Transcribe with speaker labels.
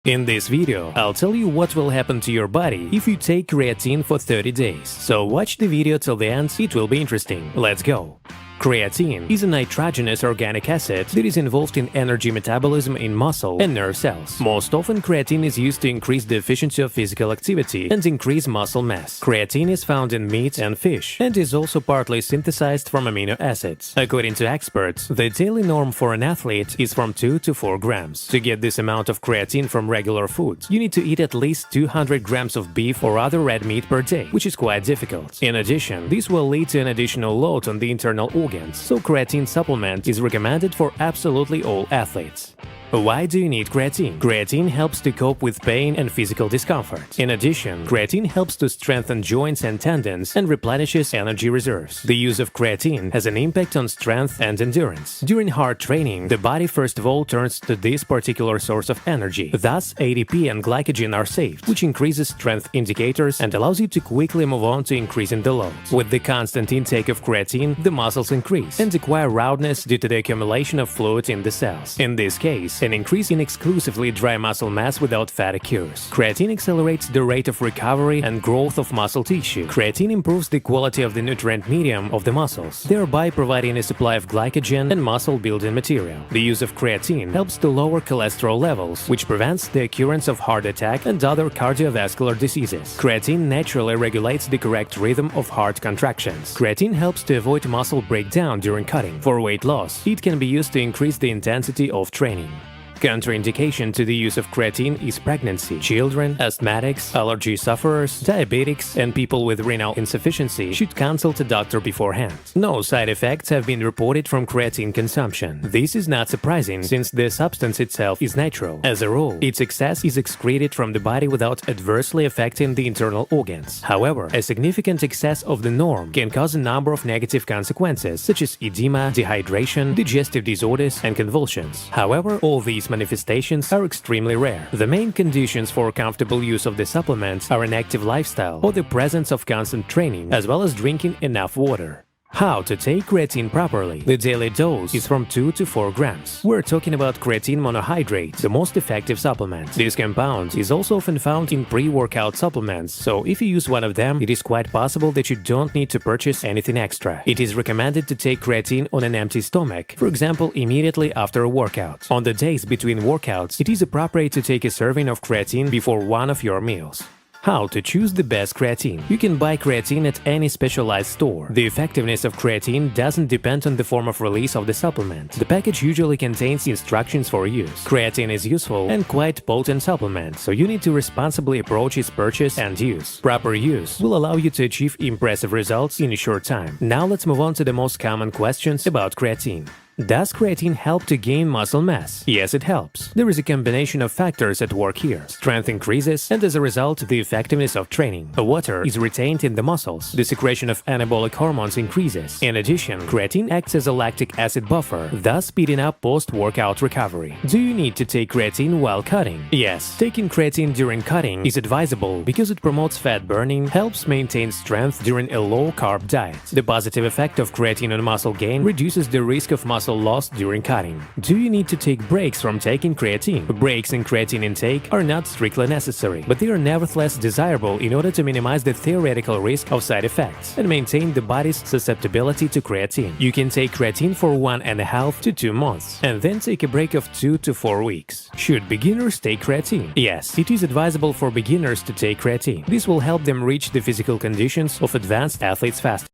Speaker 1: In this video, I'll tell you what will happen to your body if you take creatine for 30 days. So watch the video till the end, it will be interesting. Let's go! Creatine is a nitrogenous organic acid that is involved in energy metabolism in muscle and nerve cells. Most often, creatine is used to increase the efficiency of physical activity and increase muscle mass. Creatine is found in meat and fish and is also partly synthesized from amino acids. According to experts, the daily norm for an athlete is from 2 to 4 grams. To get this amount of creatine from regular food, you need to eat at least 200 grams of beef or other red meat per day, which is quite difficult. In addition, this will lead to an additional load on the internal organs, so creatine supplement is recommended for absolutely all athletes. Why do you need creatine? Creatine helps to cope with pain and physical discomfort. In addition, creatine helps to strengthen joints and tendons and replenishes energy reserves. The use of creatine has an impact on strength and endurance. During hard training, the body first of all turns to this particular source of energy. Thus, ATP and glycogen are saved, which increases strength indicators and allows you to quickly move on to increasing the load. With the constant intake of creatine, the muscles increase and acquire roundness due to the accumulation of fluid in the cells. In this case, an increase in exclusively dry muscle mass without fat occurs. Creatine accelerates the rate of recovery and growth of muscle tissue. Creatine improves the quality of the nutrient medium of the muscles, thereby providing a supply of glycogen and muscle-building material. The use of creatine helps to lower cholesterol levels, which prevents the occurrence of heart attack and other cardiovascular diseases. Creatine naturally regulates the correct rhythm of heart contractions. Creatine helps to avoid muscle breakdown during cutting. For weight loss, it can be used to increase the intensity of training. Contraindication to the use of creatine is pregnancy. Children, asthmatics, allergy sufferers, diabetics, and people with renal insufficiency should consult a doctor beforehand. No side effects have been reported from creatine consumption. This is not surprising, since the substance itself is natural. As a rule, its excess is excreted from the body without adversely affecting the internal organs. However, a significant excess of the norm can cause a number of negative consequences, such as edema, dehydration, digestive disorders, and convulsions. However, all these manifestations are extremely rare. The main conditions for comfortable use of the supplements are an active lifestyle or the presence of constant training, as well as drinking enough water. How to take creatine properly? The daily dose is from 2 to 4 grams. We're talking about creatine monohydrate, the most effective supplement. This compound is also often found in pre-workout supplements, so if you use one of them, it is quite possible that you don't need to purchase anything extra. It is recommended to take creatine on an empty stomach, for example, immediately after a workout. On the days between workouts, it is appropriate to take a serving of creatine before one of your meals. How to choose the best creatine? You can buy creatine at any specialized store. The effectiveness of creatine doesn't depend on the form of release of the supplement. The package usually contains instructions for use. Creatine is useful and quite potent supplement, so you need to responsibly approach its purchase and use. Proper use will allow you to achieve impressive results in a short time. Now let's move on to the most common questions about creatine. Does creatine help to gain muscle mass? Yes, it helps. There is a combination of factors at work here. Strength increases, and as a result, the effectiveness of training. Water is retained in the muscles. The secretion of anabolic hormones increases. In addition, creatine acts as a lactic acid buffer, thus speeding up post-workout recovery. Do you need to take creatine while cutting? Yes, taking creatine during cutting is advisable because it promotes fat burning, helps maintain strength during a low-carb diet. The positive effect of creatine on muscle gain reduces the risk of muscle loss during cutting. Do you need to take breaks from taking creatine? Breaks in creatine intake are not strictly necessary, but they are nevertheless desirable in order to minimize the theoretical risk of side effects and maintain the body's susceptibility to creatine. You can take creatine for 1.5 to 2 months and then take a break of 2 to 4 weeks. Should beginners take creatine? Yes, it is advisable for beginners to take creatine. This will help them reach the physical conditions of advanced athletes faster.